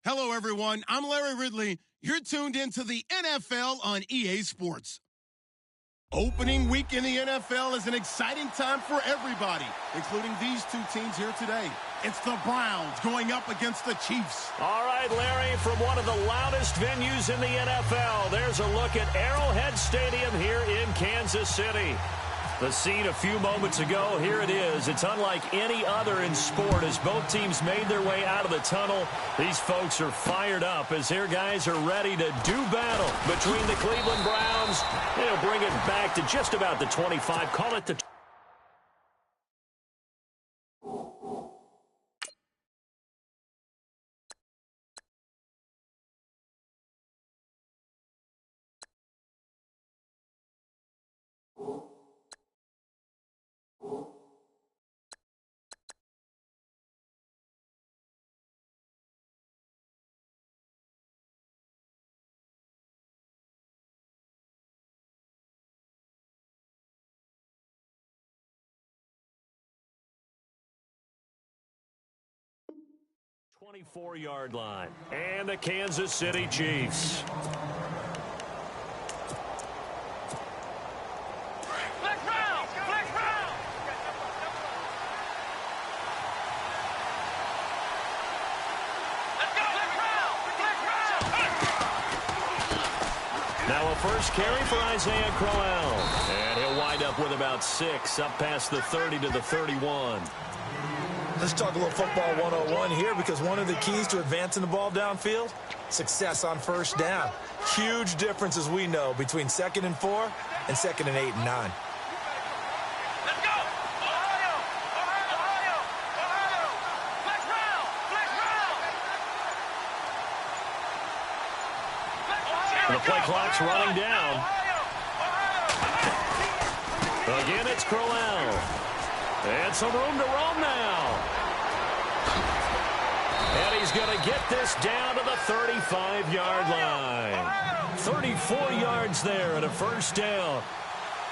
Hello, everyone. I'm Larry Ridley. You're tuned into the NFL on EA Sports. Opening week in the NFL is an exciting time for everybody, including these two teams here today. It's the Browns going up against the Chiefs. All right, Larry, from one of the loudest venues in the NFL, there's a look at Arrowhead Stadium here in Kansas City. The scene a few moments ago, here it is. It's unlike any other in sport as both teams made their way out of the tunnel. These folks are fired up as their guys are ready to do battle between the Cleveland Browns. They'll bring it back to just about the 25. Call it the 24-yard line. And the Kansas City Chiefs. Now a first carry for Isaiah Crowell. And he'll wind up with about 6, up past the 30 to the 31. Let's talk a little football 101 here, because one of the keys to advancing the ball downfield, success on first down. Huge difference, as we know, between 2nd and 4 and 2nd and 8 and 9. Let's go! Ohio! Ohio! Ohio! Flex round! Flex round! The play clock's running down. Again, it's Crowell. And some room to roam now. And he's going to get this down to the 35-yard line. 34 yards there and a first down.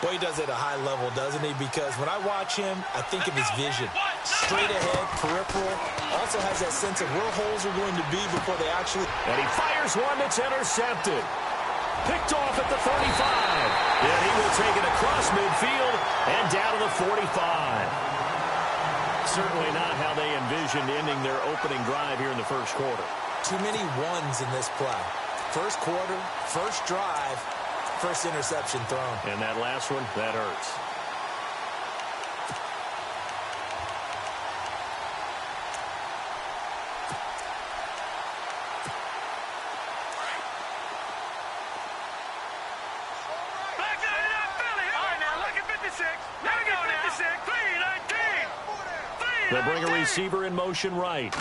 Boy, he does it at a high level, doesn't he? Because when I watch him, I think of his vision. Straight ahead, peripheral. Also has that sense of where holes are going to be before they actually... And he fires one that's intercepted. Picked off at the 35. And he will take it across midfield and down to the 45. Certainly not how they envisioned ending their opening drive here in the first quarter. Too many ones in this play. First quarter, first drive, first interception thrown. And that last one, that hurts. They'll bring a receiver in motion right.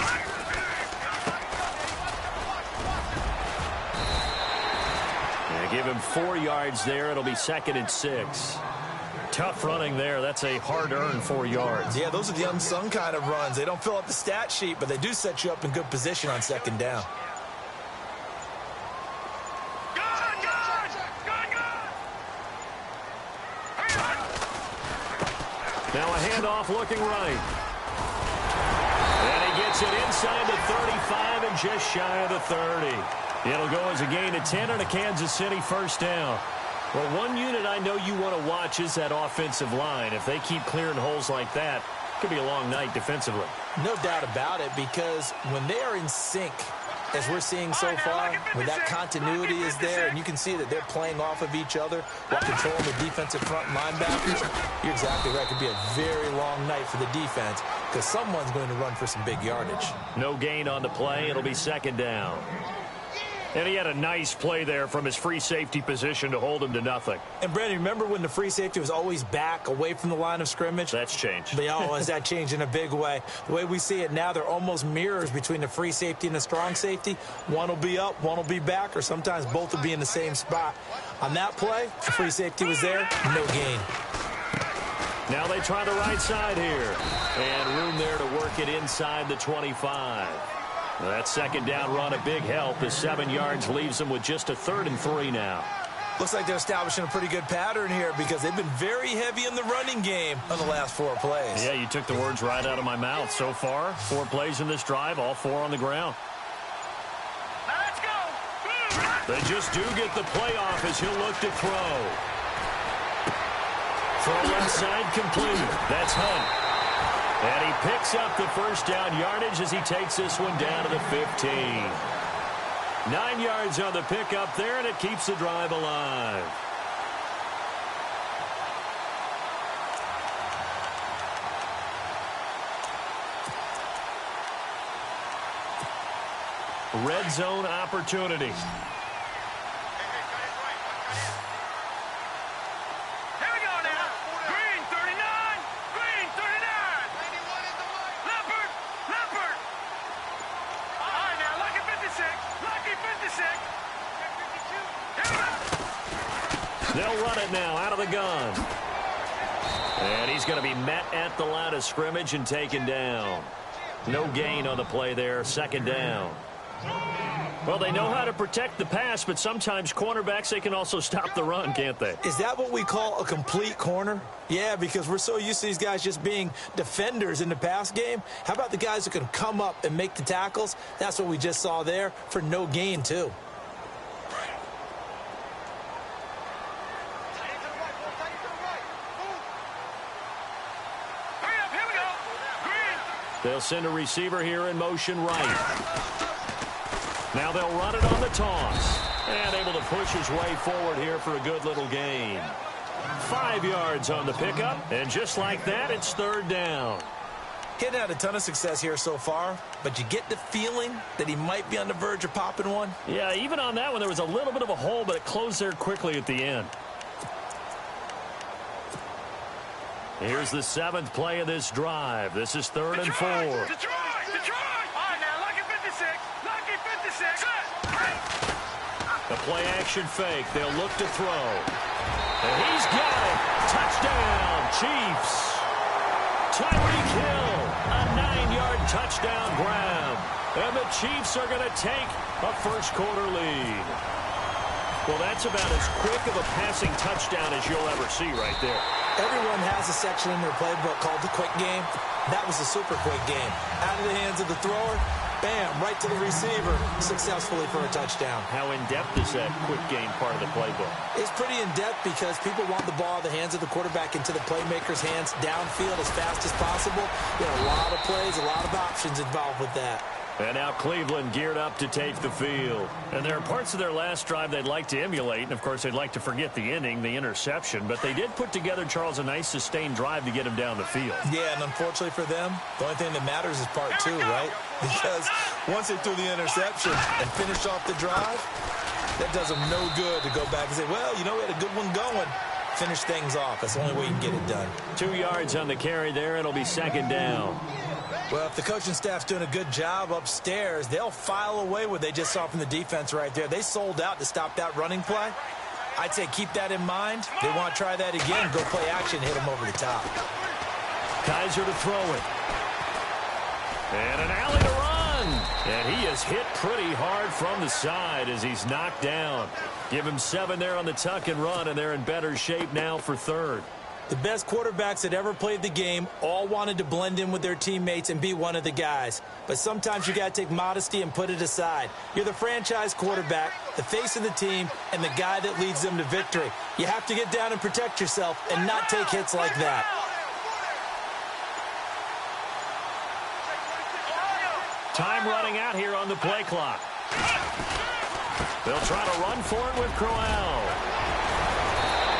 And give him 4 yards there. It'll be 2nd and 6. Tough running there. That's a hard-earned 4 yards. Yeah, those are the unsung kind of runs. They don't fill up the stat sheet, but they do set you up in good position on 2nd down. Now a handoff looking right. And he gets it inside the 35 and just shy of the 30. It'll go as a gain of 10 on a Kansas City first down. Well, one unit I know you want to watch is that offensive line. If they keep clearing holes like that, it could be a long night defensively. No doubt about it, because when they are in sync, as we're seeing so far, when that continuity is there, and you can see that they're playing off of each other while controlling the defensive front linebackers, you're exactly right. It could be a very long night for the defense, because someone's going to run for some big yardage. No gain on the play. It'll be 2nd down. And he had a nice play there from his free safety position to hold him to nothing. And, Brandon, remember when the free safety was always back away from the line of scrimmage? That's changed. But, oh, has that changed in a big way? The way we see it now, they're almost mirrors between the free safety and the strong safety. One will be up, one will be back, or sometimes both will be in the same spot. On that play, the free safety was there, no gain. Now they try the right side here. And room there to work it inside the 25. That 2nd down run a big help. The 7 yards leaves them with just a 3rd and 3 now. Looks like they're establishing a pretty good pattern here, because they've been very heavy in the running game on the last 4 plays. Yeah, you took the words right out of my mouth. So far, 4 plays in this drive, all 4 on the ground. They just do get the playoff as he'll look to throw. Throw left side complete. That's Hunt. And he picks up the first down yardage as he takes this one down to the 15. 9 yards on the pickup there, and it keeps the drive alive. Red zone opportunity. Here we go now. Green 39. Green 39. Leopard. Leopard. All right now. Lucky 56. Lucky 56. Here we go. They'll run it now out of the gun. And he's going to be met at the line of scrimmage and taken down. No gain on the play there. Second down. Well, they know how to protect the pass, but sometimes cornerbacks, they can also stop the run, can't they? Is that what we call a complete corner? Yeah, because we're so used to these guys just being defenders in the pass game. How about the guys who can come up and make the tackles? That's what we just saw there for no gain, too. Hurry up. Here we go. Green. They'll send a receiver here in motion right. Now they'll run it on the toss. And able to push his way forward here for a good little gain. 5 yards on the pickup. And just like that, it's third down. He hadn't had a ton of success here so far, but you get the feeling that he might be on the verge of popping one. Yeah, even on that one, there was a little bit of a hole, but it closed there quickly at the end. Here's the 7th play of this drive. This is 3rd and 4. Detroit. Detroit. All right now. Lucky 56. Lucky 56. The play action fake. They'll look to throw. And he's got it. Touchdown, Chiefs. Tyreek Hill, a 9-yard touchdown grab. And the Chiefs are going to take a first-quarter lead. Well, that's about as quick of a passing touchdown as you'll ever see right there. Everyone has a section in their playbook called the quick game. That was a super quick game. Out of the hands of the thrower, bam, right to the receiver, successfully for a touchdown. How in-depth is that quick game part of the playbook? It's pretty in-depth because people want the ball in the hands of the quarterback into the playmaker's hands downfield as fast as possible. There are a lot of plays, a lot of options involved with that. And now Cleveland geared up to take the field. And there are parts of their last drive they'd like to emulate. And, of course, they'd like to forget the inning, the interception. But they did put together, Charles, a nice sustained drive to get him down the field. Yeah, and unfortunately for them, the only thing that matters is part 2, right? Because once they threw the interception and finished off the drive, that does them no good to go back and say, well, you know, we had a good one going. Finish things off. That's the only way you can get it done. 2 yards on the carry there. It'll be second down. Well, if the coaching staff's doing a good job upstairs, they'll file away what they just saw from the defense right there. They sold out to stop that running play. I'd say keep that in mind. They want to try that again. Go play action, hit them over the top. Kaiser to throw it. And an alley to run. And he is hit pretty hard from the side as he's knocked down. Give him 7 there on the tuck and run, and they're in better shape now for third. The best quarterbacks that ever played the game all wanted to blend in with their teammates and be one of the guys. But sometimes you got to take modesty and put it aside. You're the franchise quarterback, the face of the team, and the guy that leads them to victory. You have to get down and protect yourself and not take hits like that. Time running out here on the play clock. They'll try to run for it with Crowell.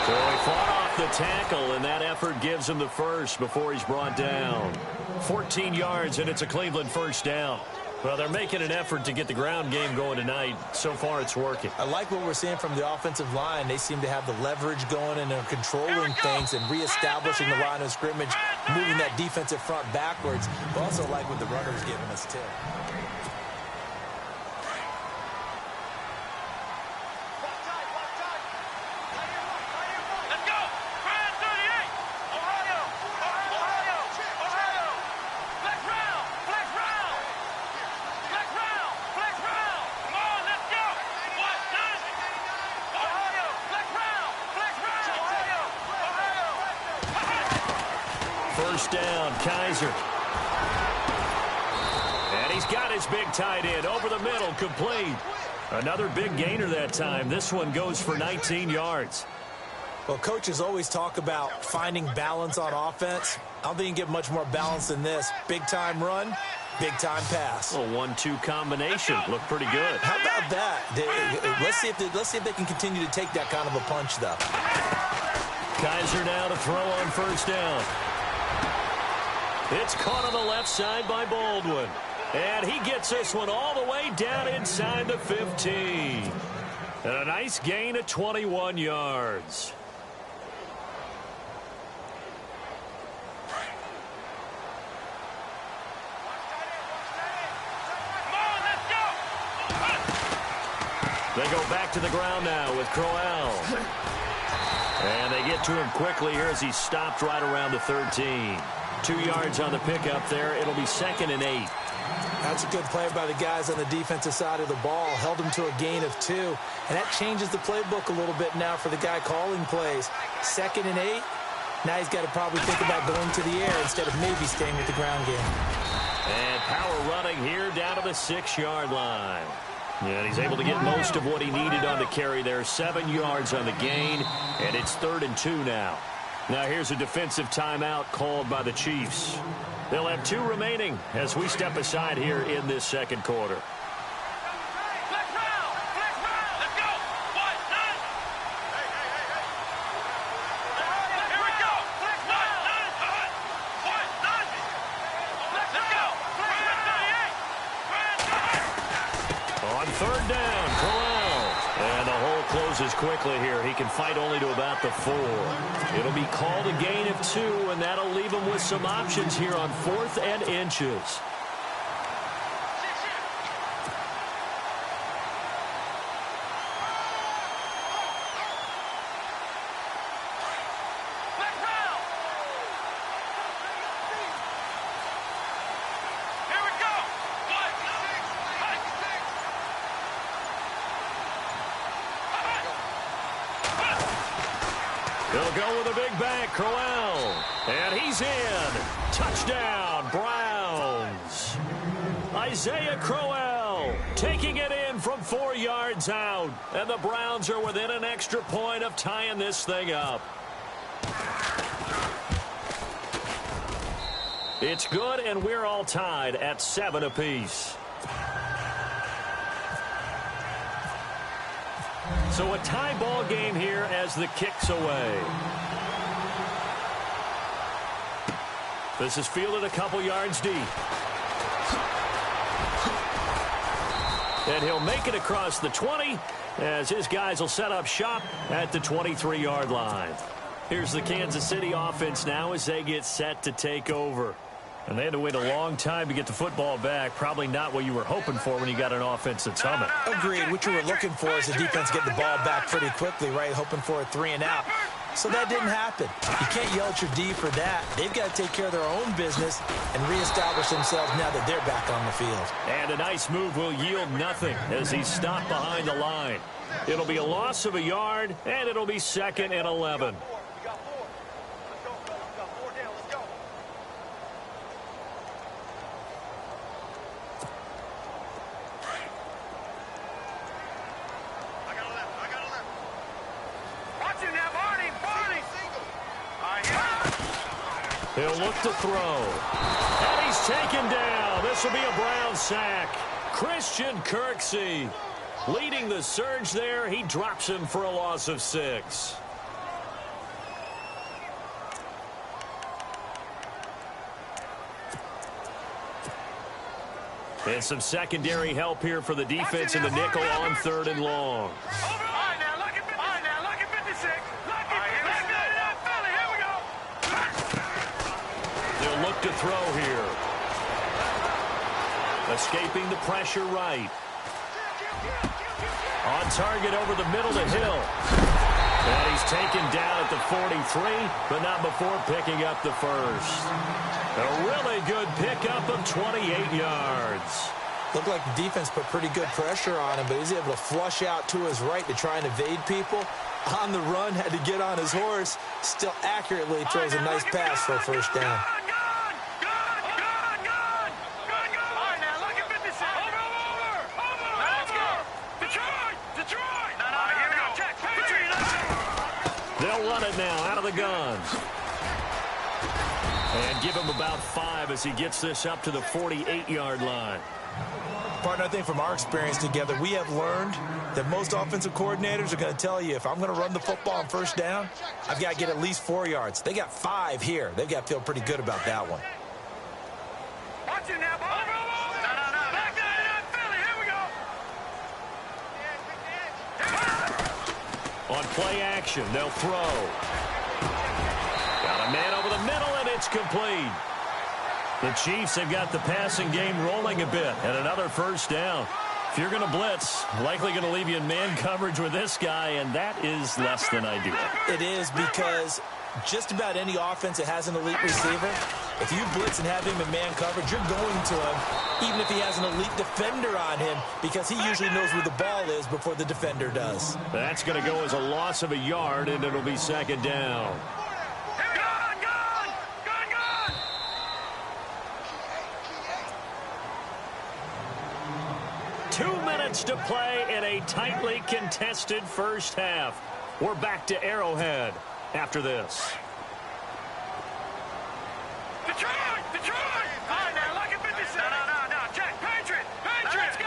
So he fought off the tackle, and that effort gives him the first before he's brought down. 14 yards, and it's a Cleveland first down. Well, they're making an effort to get the ground game going tonight. So far, it's working. I like what we're seeing from the offensive line. They seem to have the leverage going, and they're controlling things and reestablishing the line of scrimmage, moving that defensive front backwards. But also like what the runner's giving us, too. First down, Kaiser. And he's got his big tight end over the middle, complete. Another big gainer that time. This one goes for 19 yards. Well, coaches always talk about finding balance on offense. I don't think you can get much more balance than this. Big-time run, big-time pass. A 1-2 combination. Looked pretty good. How about that? Let's see if they can continue to take that kind of a punch, though. Kaiser now to throw on first down. It's caught on the left side by Baldwin. And he gets this one all the way down inside the 15. And a nice gain of 21 yards. They go back to the ground now with Crowell. And they get to him quickly here as he's stopped right around the 13. 2 yards on the pickup there. It'll be 2nd and 8. That's a good play by the guys on the defensive side of the ball. Held him to a gain of 2. And that changes the playbook a little bit now for the guy calling plays. 2nd and 8. Now he's got to probably think about going to the air instead of maybe staying with the ground game. And power running here down to the 6-yard line. And he's able to get most of what he needed on the carry there. 7 yards on the gain, and it's 3rd and 2 now. Now here's a defensive timeout called by the Chiefs. They'll have 2 remaining as we step aside here in this second quarter. Third down, Crowell. And the hole closes quickly here. He can fight only to about the 4. It'll be called a gain of 2, and that'll leave him with some options here on 4th and inches. He'll go with a big bang, Crowell. And he's in. Touchdown, Browns. Isaiah Crowell taking it in from 4 yards out. And the Browns are within an extra point of tying this thing up. It's good, and we're all tied at 7 apiece. So a tie ball game here as the kick's away. This is fielded a couple yards deep. And he'll make it across the 20 as his guys will set up shop at the 23-yard line. Here's the Kansas City offense now as they get set to take over. And they had to wait a long time to get the football back. Probably not what you were hoping for when you got an offense that's humming. Agreed. What you were looking for is the defense get the ball back pretty quickly, right? Hoping for a 3 and out. So that didn't happen. You can't yell at your D for that. They've got to take care of their own business and reestablish themselves now that they're back on the field. And a nice move will yield nothing as he's stopped behind the line. It'll be a loss of a yard, and it'll be 2nd and 11. He'll look to throw. And he's taken down. This will be a Brown sack. Christian Kirksey leading the surge there. He drops him for a loss of 6. And some secondary help here for the defense in the nickel on 3rd and long. Look to throw here. Escaping the pressure right. On target over the middle to Hill. And he's taken down at the 43, but not before picking up the first. A really good pickup of 28 yards. Looked like the defense put pretty good pressure on him, but he's able to flush out to his right to try and evade people. On the run, had to get on his horse. Still accurately throws a nice pass for a first down. Let's go. run it now out of the gun. And give him about 5 as he gets this up to the 48-yard line. Partner, I think from our experience together, we have learned that most offensive coordinators are going to tell you, if I'm going to run the football on first down, I've got to get at least 4 yards. They got 5 here. They've got to feel pretty good about that one. Watch it now, boy. No. Back there, Philly. Here we go. On play action, they'll throw. Got a man over the middle, and it's complete. The Chiefs have got the passing game rolling a bit, and another first down. If you're going to blitz, likely going to leave you in man coverage with this guy, and that is less than ideal. It is, because just about any offense that has an elite receiver, if you blitz and have him in man coverage, you're going to him, even if he has an elite defender on him, because he usually knows where the ball is before the defender does. That's going to go as a loss of a yard, and it'll be second down. To play in a tightly contested first half. We're back to Arrowhead after this. Detroit! All right, now, look at 56. No. Jack, Patriot, let's go.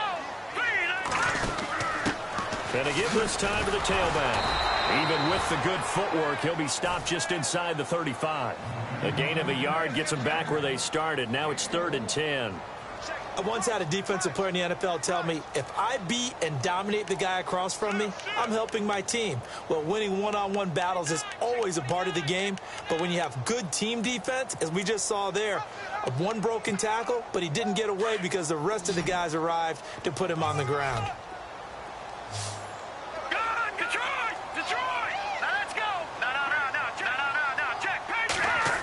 And to give this time to the tailback. Even with the good footwork, he'll be stopped just inside the 35. A gain of a yard gets them back where they started. Now it's 3rd and 10. I once had a defensive player in the NFL tell me, if I beat and dominate the guy across from me, I'm helping my team. Well, winning one-on-one battles is always a part of the game, but when you have good team defense, as we just saw there, one broken tackle, but he didn't get away because the rest of the guys arrived to put him on the ground. Detroit! Now let's go. No. Jack, Patriot.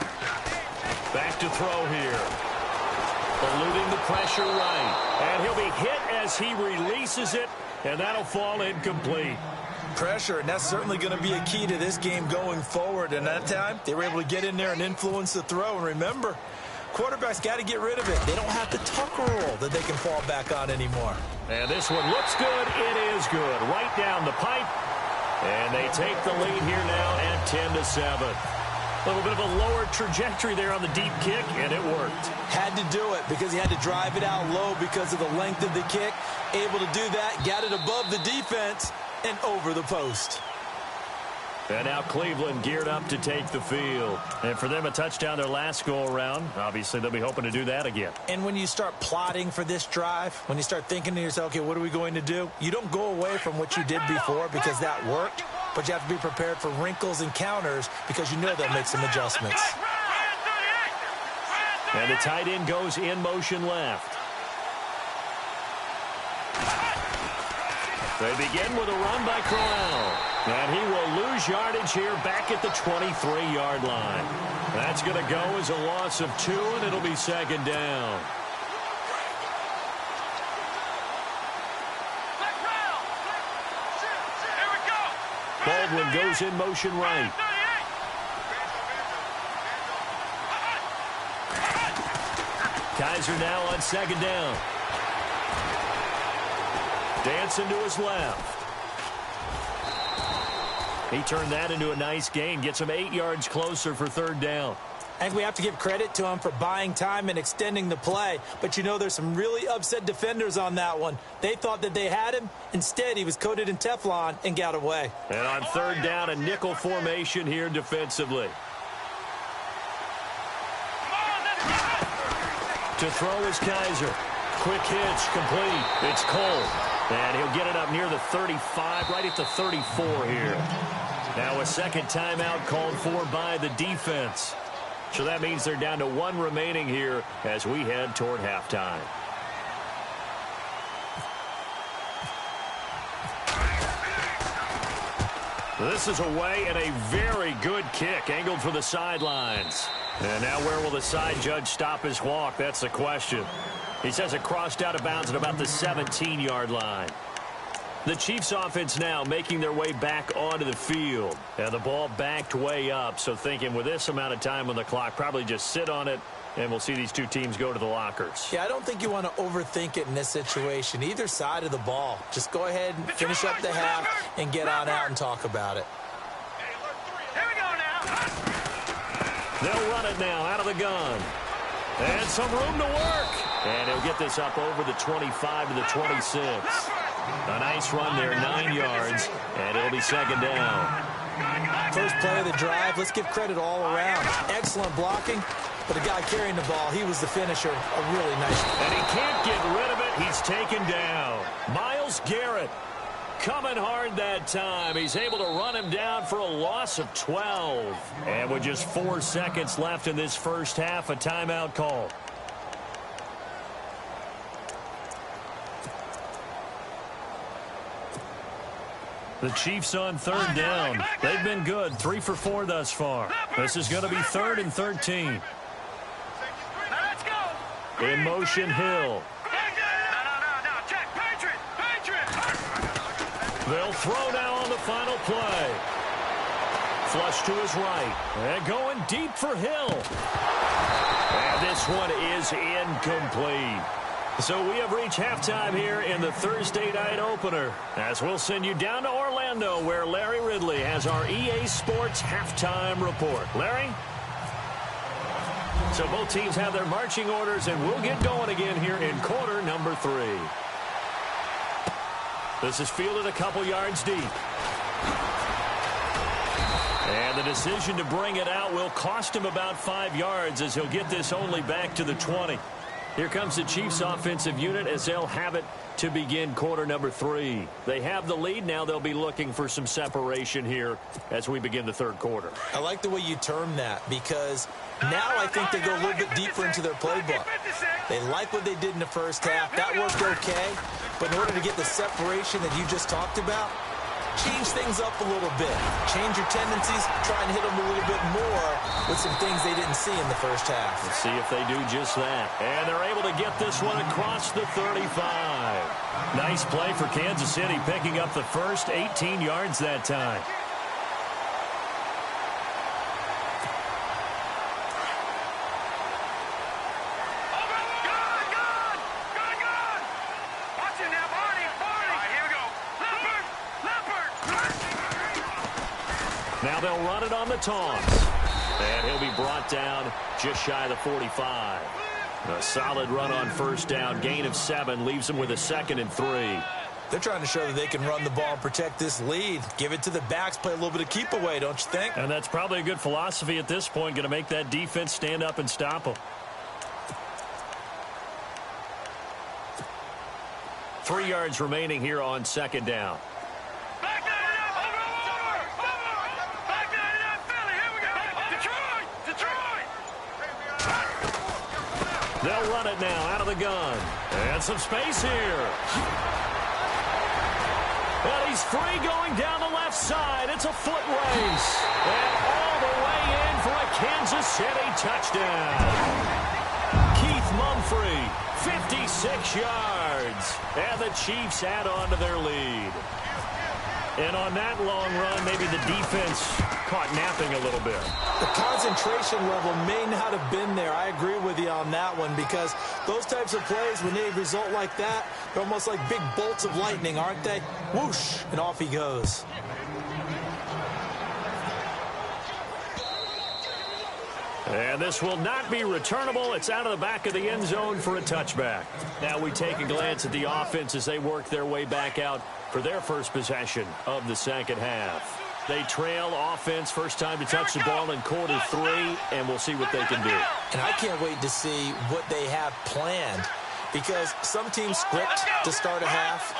Back to throw here. Eluding the pressure right. And he'll be hit as he releases it, and that'll fall incomplete. Pressure, and that's certainly going to be a key to this game going forward. And that time, they were able to get in there and influence the throw. And remember, quarterbacks got to get rid of it. They don't have the Tucker roll that they can fall back on anymore. And this one looks good. It is good. Right down the pipe. And they take the lead here now at 10-7. A little bit of a lower trajectory there on the deep kick, and it worked. Had to do it because he had to drive it out low because of the length of the kick. Able to do that, got it above the defense and over the post. And now Cleveland geared up to take the field. And for them, a touchdown their last go-around. Obviously, they'll be hoping to do that again. And when you start plotting for this drive, when you start thinking to yourself, okay, what are we going to do? You don't go away from what you did before because that worked. But you have to be prepared for wrinkles and counters because you know they'll make some adjustments. And the tight end goes in motion left. They begin with a run by Crowell. And he will lose yardage here back at the 23-yard line. That's going to go as a loss of 2, and it'll be second down. Baldwin goes in motion right. Kaiser now on second down. Dancing to his left. He turned that into a nice gain. Gets him 8 yards closer for 3rd down. I think we have to give credit to him for buying time and extending the play. But, you know, there's some really upset defenders on that one. They thought that they had him. Instead, he was coated in Teflon and got away. And on 3rd down, a nickel formation here defensively. To throw is Kaiser. Quick hitch, complete. It's Cole. And he'll get it up near the 35, right at the 34 here. Now a second timeout called for by the defense. So that means they're down to 1 remaining here as we head toward halftime. This is away and a very good kick angled for the sidelines. And now where will the side judge stop his walk? That's the question. He says it crossed out of bounds at about the 17-yard line. The Chiefs offense now making their way back onto the field. And the ball backed way up. So thinking with this amount of time on the clock, probably just sit on it, and we'll see these two teams go to the lockers. Yeah, I don't think you want to overthink it in this situation. Either side of the ball. Just go ahead and finish up the half and get on out and talk about it. Here They'll run it now out of the gun. And some room to work. And he'll get this up over the 25 to the 26. A nice run there, 9 yards, and it'll be second down. First play of the drive, let's give credit all around. Excellent blocking, but the guy carrying the ball, he was the finisher. A really nice. And he can't get rid of it. He's taken down. Myles Garrett coming hard that time. He's able to run him down for a loss of 12. And with just 4 seconds left in this first half, a timeout call. The Chiefs on third down. They've been good, 3 for 4 thus far. This is going to be 3rd and 13. In motion, Hill. They'll throw now on the final play. Flush to his right. And going deep for Hill. And this one is incomplete. So we have reached halftime here in the Thursday night opener, as we'll send you down to Orlando, where Larry Ridley has our EA Sports halftime report. Larry? So both teams have their marching orders, and we'll get going again here in quarter number 3. This is fielded a couple yards deep. And the decision to bring it out will cost him about 5 yards, as he'll get this only back to the 20. Here comes the Chiefs offensive unit as they'll have it to begin quarter number 3. They have the lead. Now they'll be looking for some separation here as we begin the third quarter. I like the way you term that, because now I think they go a little bit deeper into their playbook. They like what they did in the first half. That worked okay. But in order to get the separation that you just talked about, change things up a little bit. Change your tendencies. Try and hit them a little bit more with some things they didn't see in the first half. Let's see if they do just that. And they're able to get this one across the 35. Nice play for Kansas City, picking up the first 18 yards that time. Now they'll run it on the toss. And he'll be brought down just shy of the 45. A solid run on first down. Gain of 7 leaves them with a 2nd and 3. They're trying to show that they can run the ball and protect this lead. Give it to the backs, play a little bit of keep away, don't you think? And that's probably a good philosophy at this point. Going to make that defense stand up and stop them. 3 yards remaining here on second down. They'll run it now out of the gun. And some space here. And he's free going down the left side. It's a foot race. And all the way in for a Kansas City touchdown. Keith Mumphrey, 56 yards. And the Chiefs add on to their lead. And on that long run, maybe the defense caught napping a little bit. The concentration level may not have been there. I agree with you on that one, because those types of plays, when they result like that, they're almost like big bolts of lightning, aren't they? Whoosh, and off he goes. And this will not be returnable. It's out of the back of the end zone for a touchback. Now we take a glance at the offense as they work their way back out for their first possession of the second half. They trail offense, first time to touch the ball in quarter 3, and we'll see what they can do. And I can't wait to see what they have planned, because some teams script to start a half.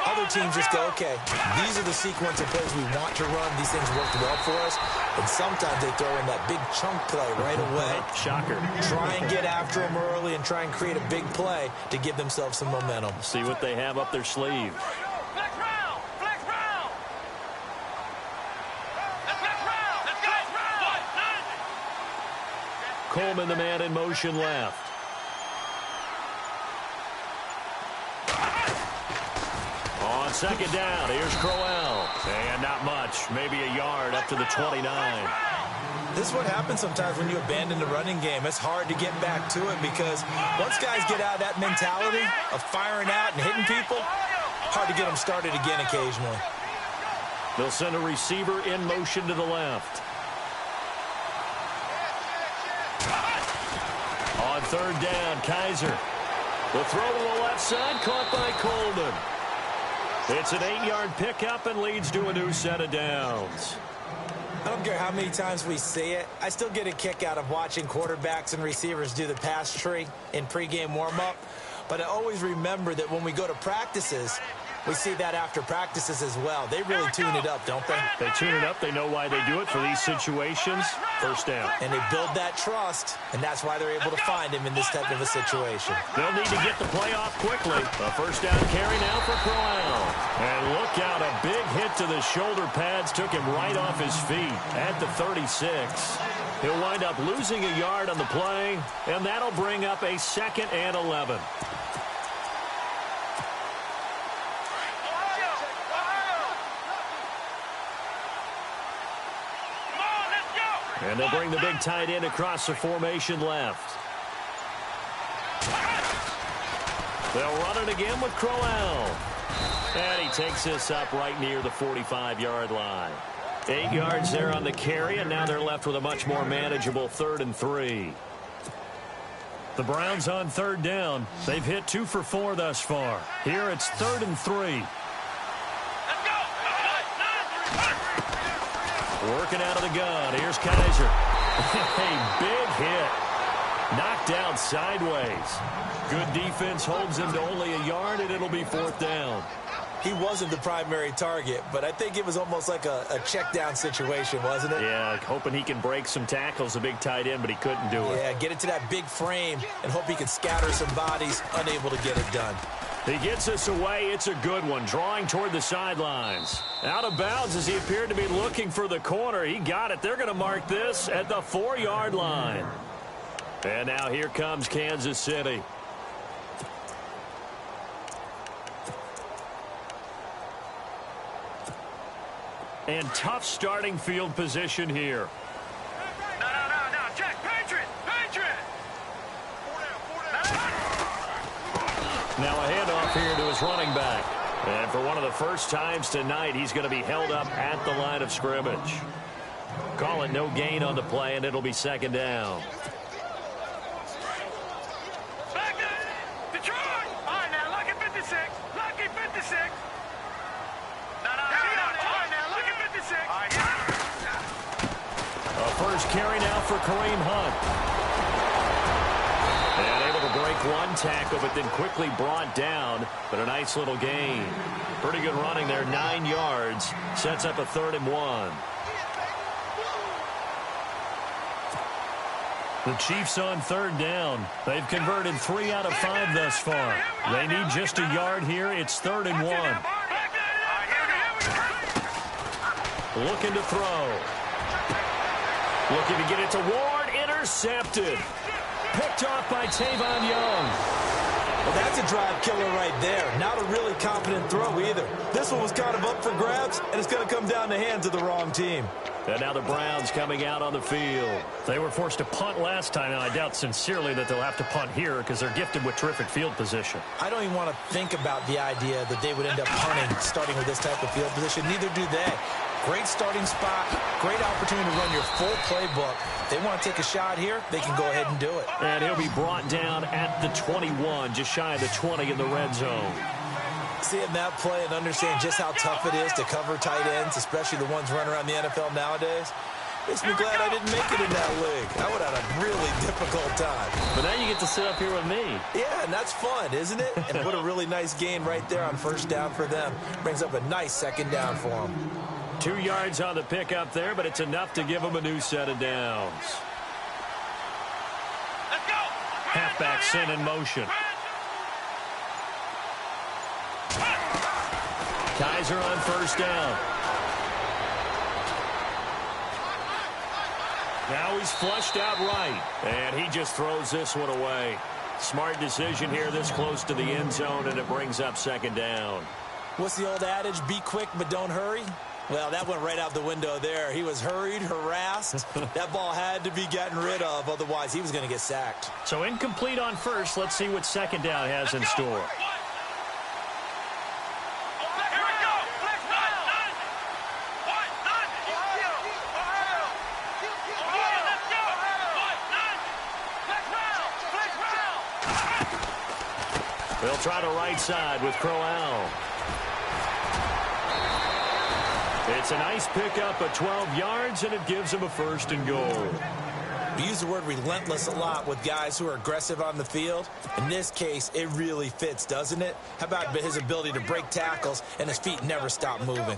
Other teams just go, okay, these are the sequence of plays we want to run. These things worked well for us. And sometimes they throw in that big chunk play right away. Shocker. Try and get after them early and try and create a big play to give themselves some momentum. See what they have up their sleeve. Flex round! Flex round! Let's flex round! Let's go! Coleman, the man in motion left. On second down, here's Crowell. And not much, maybe a yard up to the 29. This is what happens sometimes when you abandon the running game. It's hard to get back to it, because once guys get out of that mentality of firing out and hitting people, hard to get them started again occasionally. They'll send a receiver in motion to the left. third down. Kaiser. The throw to the left side, caught by Coleman. It's an 8-yard pickup and leads to a new set of downs. I don't care how many times we see it. I still get a kick out of watching quarterbacks and receivers do the pass tree in pregame warm-up. But I always remember that when we go to practices, we see that after practices as well. They really tune it up, don't they? They tune it up. They know why they do it for these situations. First down. And they build that trust, and that's why they're able to find him in this type of a situation. They'll need to get the play off quickly. A first down carry now for Crowell. And look out, a big hit to the shoulder pads took him right off his feet at the 36. He'll wind up losing a yard on the play, and that'll bring up a 2nd and 11. And they'll bring the big tight end across the formation left. They'll run it again with Crowell. And he takes this up right near the 45-yard line. 8 yards there on the carry, and now they're left with a much more manageable 3rd and 3. The Browns on third down. They've hit 2 for 4 thus far. Here it's 3rd and 3. Working out of the gun. Here's Kaiser. A big hit. Knocked out sideways. Good defense holds him to only a yard, and it'll be 4th down. He wasn't the primary target, but I think it was almost like a check down situation, wasn't it? Yeah, hoping he can break some tackles, a big tight end, but he couldn't do it. Yeah, get it to that big frame and hope he can scatter some bodies, unable to get it done. He gets us away. It's a good one, drawing toward the sidelines. Out of bounds as he appeared to be looking for the corner. He got it. They're going to mark this at the 4-yard line. And now here comes Kansas City. And tough starting field position here. No, Jack, Patriot! Now a handoff here to his running back. And for one of the first times tonight, he's going to be held up at the line of scrimmage. Call it no gain on the play, and it'll be 2nd down. Back up! Detroit! All right, now, lucky 56. Lucky 56. No, all right, now, lucky 56. All right, A first carry now for Kareem Hunt. And able to break one tackle, but then quickly brought down. But a nice little gain. Pretty good running there, 9 yards. Sets up a 3rd and 1. The Chiefs on third down. They've converted 3 out of 5 thus far. They need just a yard here. It's 3rd and 1. Looking to throw. Looking to get it to Ward. Intercepted. Picked off by Tavon Young. Well, that's a drive killer right there. Not a really confident throw either. This one was kind of up for grabs, and it's going to come down the hands of the wrong team. And now the Browns coming out on the field. They were forced to punt last time. Now, I doubt sincerely that they'll have to punt here because they're gifted with terrific field position. I don't even want to think about the idea that they would end up punting starting with this type of field position. Neither do they. Great starting spot. Great opportunity to run your full playbook. They want to take a shot here, they can go ahead and do it. And he'll be brought down at the 21, just shy of the 20 in the red zone. Seeing that play and understand just how tough it is to cover tight ends, especially the ones running around the NFL nowadays, makes me glad I didn't make it in that league. I would have had a really difficult time. But now you get to sit up here with me. Yeah, and that's fun, isn't it? And put a really nice gain right there on first down for them. Brings up a nice 2nd down for them. 2 yards on the pickup there, but it's enough to give them a new set of downs. Let's go! Halfback sent in motion. Kaiser on first down. Now he's flushed out right, and he just throws this one away. Smart decision here this close to the end zone, and it brings up 2nd down. What's the old adage? Be quick, but don't hurry. Well, that went right out the window there. He was hurried, harassed. That ball had to be gotten rid of, otherwise he was going to get sacked. So incomplete on first. Let's see what 2nd down has in store. try to right side with Crowell. It's a nice pickup of 12 yards, and it gives him a 1st and goal. We use the word relentless a lot with guys who are aggressive on the field. In this case, it really fits, doesn't it? How about his ability to break tackles and his feet never stop moving?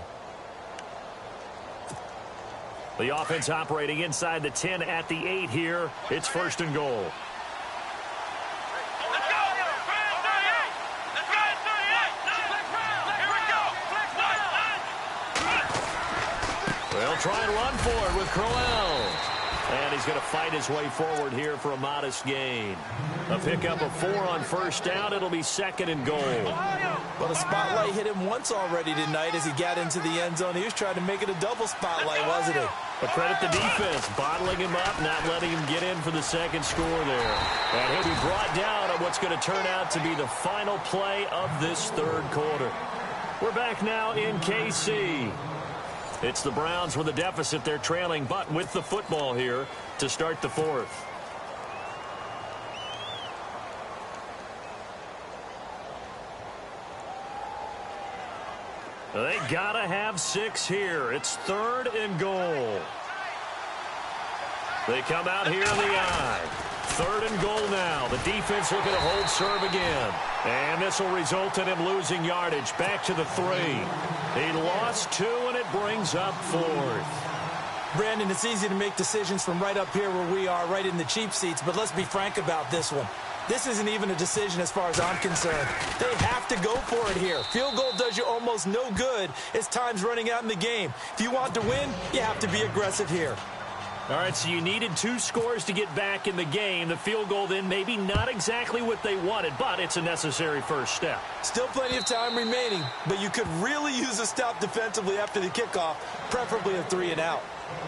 The offense operating inside the 10 at the 8 here. It's 1st and goal. Let's go! Let's go! Here we go! They'll try and run for it with Crowell. And he's going to fight his way forward here for a modest gain. A pickup of 4 on 1st down. It'll be 2nd and goal. Well, the spotlight hit him once already tonight as he got into the end zone. He was trying to make it a double spotlight, wasn't he? But credit the defense, bottling him up, not letting him get in for the 2nd score there. And he'll be brought down on what's going to turn out to be the final play of this 3rd quarter. We're back now in KC. It's the Browns with a deficit. They're trailing, but with the football here to start the 4th. They gotta have 6 here. It's 3rd and goal. They come out here in the I. 3rd and goal now. The defense looking to hold serve again. And this will result in him losing yardage. Back to the 3. He lost 2, and it brings up 4th. Brandon, it's easy to make decisions from right up here where we are, right in the cheap seats, but let's be frank about this one. This isn't even a decision as far as I'm concerned. They have to go for it here. Field goal does you almost no good as time's running out in the game. If you want to win, you have to be aggressive here. All right, so you needed 2 scores to get back in the game. The field goal then maybe not exactly what they wanted, but it's a necessary first step. Still plenty of time remaining, but you could really use a stop defensively after the kickoff, preferably a 3 and out.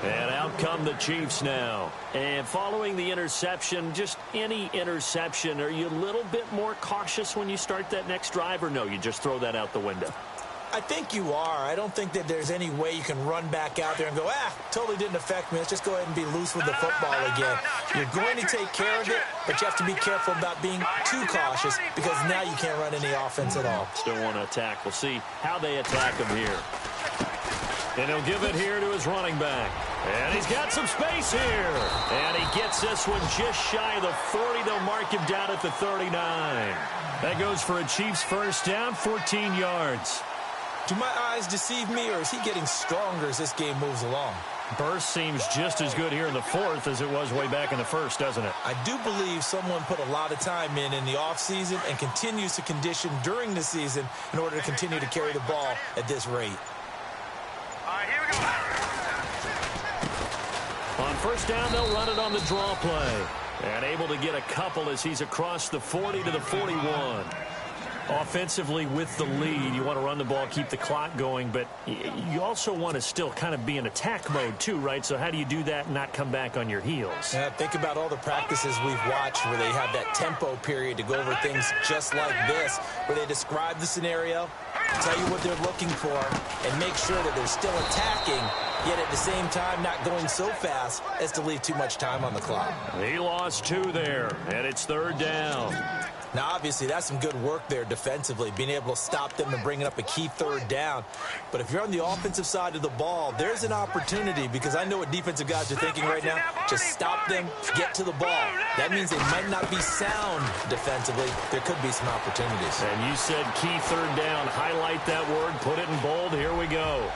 And out come the Chiefs now. And following the interception, just any interception, are you a little bit more cautious when you start that next drive, or no, you just throw that out the window? I think you are. I don't think that there's any way you can run back out there and go, totally didn't affect me. Let's just go ahead and be loose with the football again. You're going to take care of it, but you have to be careful about being too cautious because now you can't run any offense at all. Still want to attack. We'll see how they attack him here. And he'll give it here to his running back. And he's got some space here. And he gets this one just shy of the 40. They'll mark him down at the 39. That goes for a Chiefs 1st down, 14 yards. Do my eyes deceive me, or is he getting stronger as this game moves along? Burst seems just as good here in the 4th as it was way back in the 1st, doesn't it? I do believe someone put a lot of time in the offseason and continues to condition during the season in order to continue to carry the ball at this rate. All right, here we go. On 1st down, they'll run it on the draw play. And able to get a couple as he's across the 40 to the 41. Offensively with the lead, you want to run the ball, keep the clock going, but you also want to still kind of be in attack mode too, right? So how do you do that and not come back on your heels? Yeah, think about all the practices we've watched where they have that tempo period to go over things just like this, where they describe the scenario, tell you what they're looking for, and make sure that they're still attacking, yet at the same time not going so fast as to leave too much time on the clock. He lost 2 there, and it's 3rd down. Now, obviously, that's some good work there defensively, being able to stop them and bringing up a key 3rd down. But if you're on the offensive side of the ball, there's an opportunity, because I know what defensive guys are thinking right now. Just stop them, get to the ball. That means they might not be sound defensively. There could be some opportunities. And you said key 3rd down. Highlight that word, put it in bold. Here we go.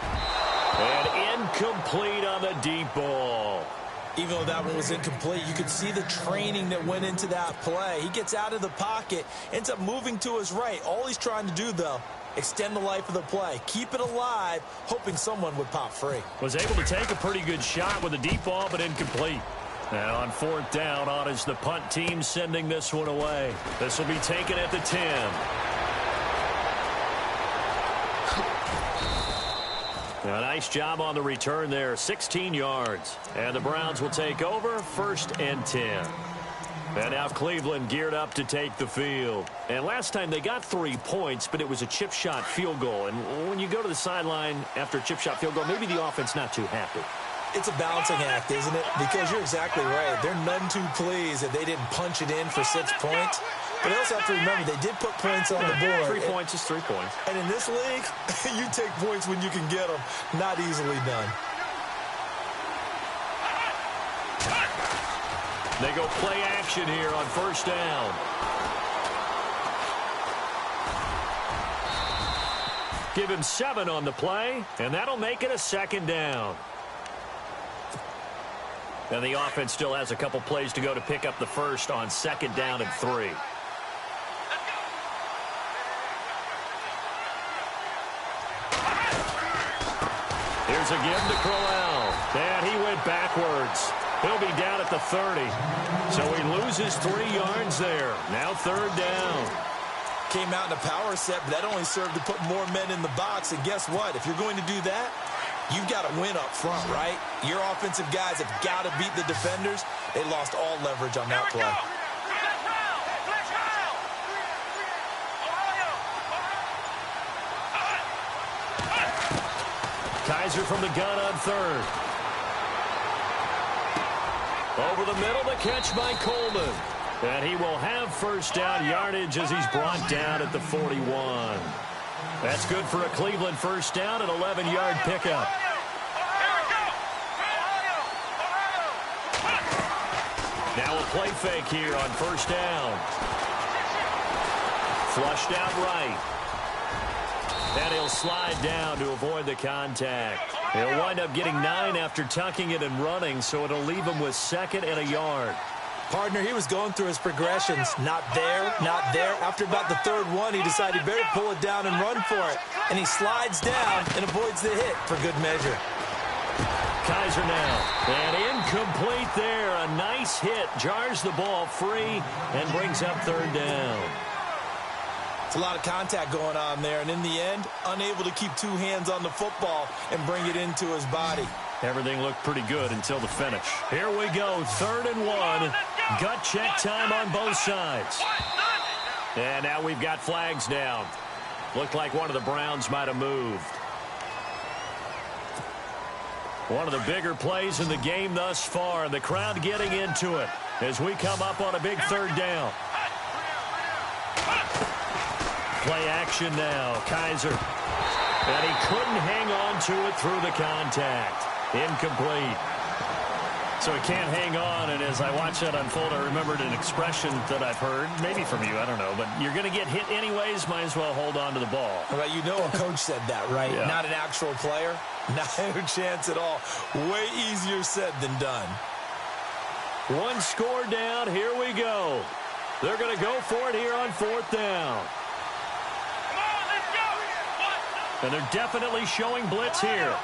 And incomplete on the deep ball. Even though that one was incomplete, you could see the training that went into that play. He gets out of the pocket, ends up moving to his right. All he's trying to do, though, extend the life of the play. Keep it alive, hoping someone would pop free. Was able to take a pretty good shot with a deep ball, but incomplete. Now on 4th down, on is the punt team sending this one away. This will be taken at the 10. A nice job on the return there, 16 yards. And the Browns will take over, 1st and 10. And now Cleveland geared up to take the field. And last time they got 3 points, but it was a chip shot field goal. And when you go to the sideline after a chip shot field goal, maybe the offense not too happy. It's a balancing act, isn't it? Because you're exactly right. They're none too pleased that they didn't punch it in for 6 points. But they also have to remember they did put points on the board. 3 points is 3 points. And in this league, you take points when you can get them. Not easily done. They go play action here on first down. Give him 7 on the play, and that'll make it a second down. And the offense still has a couple plays to go to pick up the first on second down and 3. Here's a give to Crowell. And he went backwards. He'll be down at the 30. So he loses 3 yards there. Now third down. Came out in a power set, but that only served to put more men in the box. And guess what? If you're going to do that, you've got to win up front, right? Your offensive guys have got to beat the defenders. They lost all leverage on that play. Kizer from the gun on third. Over the middle, the catch by Coleman. And he will have first down yardage as he's brought down at the 41. That's good for a Cleveland first down, an 11-yard pickup. Now a play fake here on first down. Flushed out right. And he'll slide down to avoid the contact. He'll wind up getting 9 after tucking it and running, so it'll leave him with 2nd and a yard. Partner, he was going through his progressions. Not there, not there. After about the 3rd one, he decided he better pull it down and run for it. And he slides down and avoids the hit for good measure. Kizer now. And incomplete there. A nice hit. Jars the ball free and brings up third down. It's a lot of contact going on there. And in the end, unable to keep 2 hands on the football and bring it into his body. Everything looked pretty good until the finish. Here we go. 3rd and 1. Gut check time on both sides. And now we've got flags down. Looked like one of the Browns might have moved. One of the bigger plays in the game thus far, and the crowd getting into it as we come up on a big 3rd down. Play action now. Kizer. And he couldn't hang on to it through the contact. Incomplete. So he can't hang on, and as I watch that unfold, I remembered an expression that I've heard, maybe from you, I don't know, but you're going to get hit anyways, might as well hold on to the ball. Well, you know a coach said that, right? Yeah. Not an actual player. Not a chance at all. Way easier said than done. 1 score down. Here we go. They're going to go for it here on 4th down. Come on, let's go. And they're definitely showing blitz here.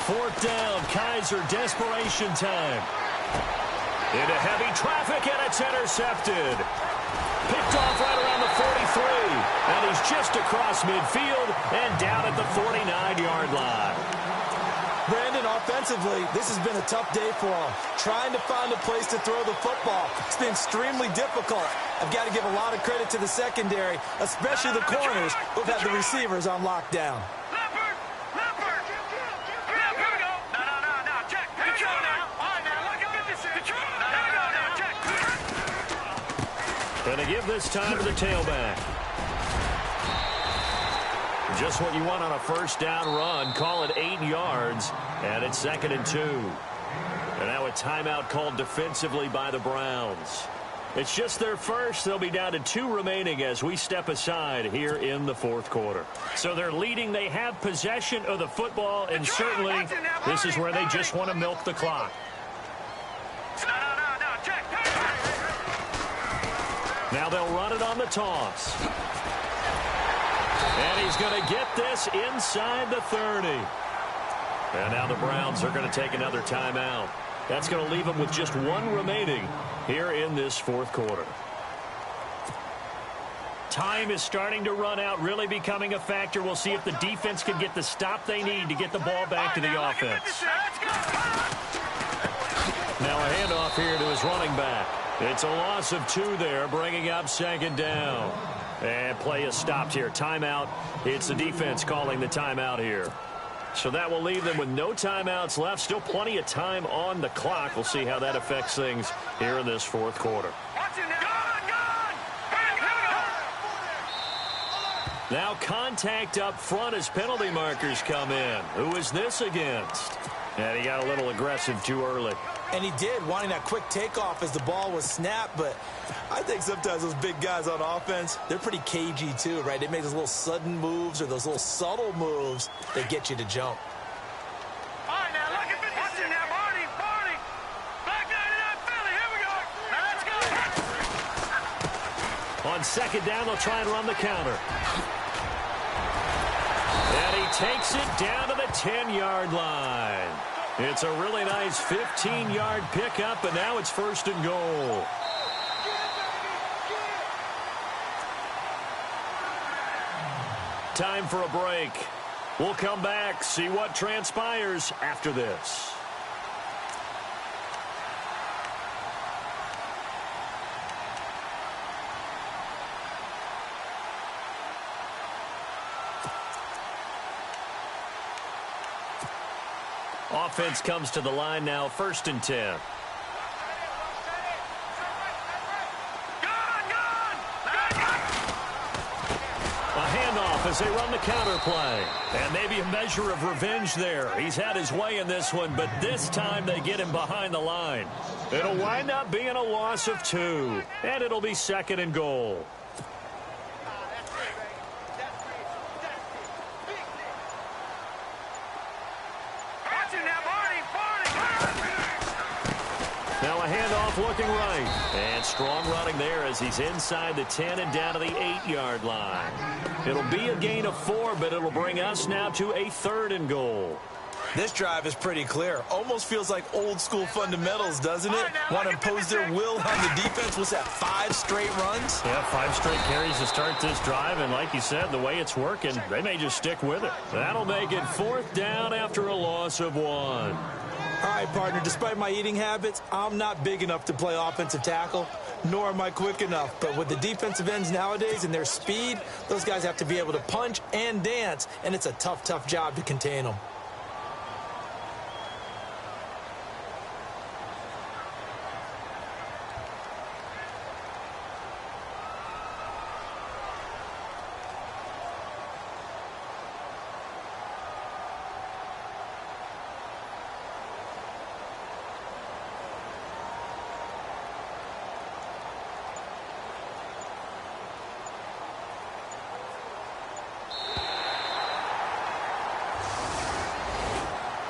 4th down, Kizer, desperation time. Into heavy traffic, and it's intercepted. Picked off right around the 43, and he's just across midfield and down at the 49-yard line. Brandon, offensively, this has been a tough day for him. Trying to find a place to throw the football. It's been extremely difficult. I've got to give a lot of credit to the secondary, especially the corners who've had the receivers on lockdown. And they give this time to the tailback. Just what you want on a first down run. Call it 8 yards, and it's 2nd and 2. And now a timeout called defensively by the Browns. It's just their first. They'll be down to 2 remaining as we step aside here in the 4th quarter. So they're leading. They have possession of the football, and certainly this is where they just want to milk the clock. Now they'll run it on the toss. And he's going to get this inside the 30. And now the Browns are going to take another timeout. That's going to leave them with just 1 remaining here in this 4th quarter. Time is starting to run out, really becoming a factor. We'll see if the defense can get the stop they need to get the ball back to the offense. Now a handoff here to his running back. It's a loss of 2 there, bringing up 2nd down. And play is stopped here. Timeout. It's the defense calling the timeout here. So that will leave them with no timeouts left. Still plenty of time on the clock. We'll see how that affects things here in this fourth quarter. Now contact up front as penalty markers come in. Who is this against? And he got a little aggressive too early. And he did, wanting that quick takeoff as the ball was snapped. But I think sometimes those big guys on offense, they're pretty cagey too, right? They make those little sudden moves or those little subtle moves that get you to jump. All right, now look at this. Watch it now, Barney. Black 99 Philly, here we go. Now let's go. On second down, they'll try and run the counter. And he takes it down to the 10-yard line. It's a really nice 15-yard pickup, and now it's first and goal. Time for a break. We'll come back, see what transpires after this. Offense comes to the line now, 1st and 10. A handoff as they run the counter play. And maybe a measure of revenge there. He's had his way in this one, but this time they get him behind the line. It'll wind up being a loss of 2. And it'll be 2nd and goal. Now a handoff looking right. And strong running there as he's inside the 10 and down to the 8-yard line. It'll be a gain of 4, but it'll bring us now to a 3rd and goal. This drive is pretty clear. Almost feels like old school fundamentals, doesn't it? Want to impose their will on the defense. What's that, 5 straight runs? Yeah, 5 straight carries to start this drive. And like you said, the way it's working, they may just stick with it. That'll make it 4th down after a loss of 1. All right, partner, despite my eating habits, I'm not big enough to play offensive tackle, nor am I quick enough. But with the defensive ends nowadays and their speed, those guys have to be able to punch and dance, and it's a tough, tough job to contain them.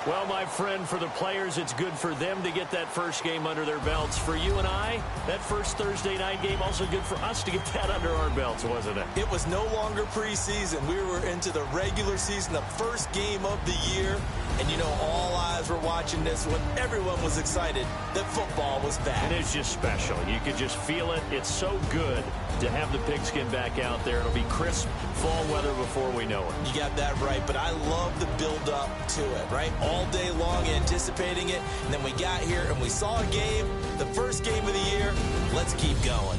Well, my friend, for the players, it's good for them to get that first game under their belts. For you and I, that first Thursday night game, also good for us to get that under our belts, wasn't it? It was no longer preseason. We were into the regular season, the first game of the year. And, you know, all eyes were watching this when everyone was excited that football was back. And it's just special. You could just feel it. It's so good to have the pigskin back out there. It'll be crisp fall weather before we know it. You got that right, but I love the build-up to it, right? All day long anticipating it, and then we got here and we saw a game, the first game of the year. Let's keep going.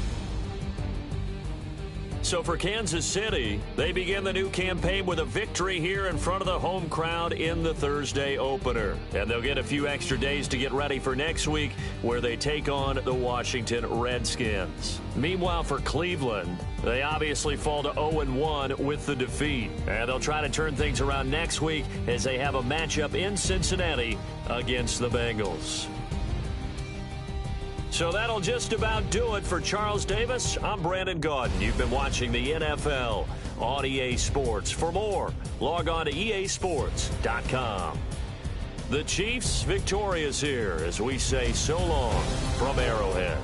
So for Kansas City, they begin the new campaign with a victory here in front of the home crowd in the Thursday opener. And they'll get a few extra days to get ready for next week where they take on the Washington Redskins. Meanwhile, for Cleveland, they obviously fall to 0-1 with the defeat. And they'll try to turn things around next week as they have a matchup in Cincinnati against the Bengals. So that'll just about do it for Charles Davis. I'm Brandon Gaudin. You've been watching the NFL on EA Sports. For more, log on to easports.com. The Chiefs victorious here as we say so long from Arrowhead.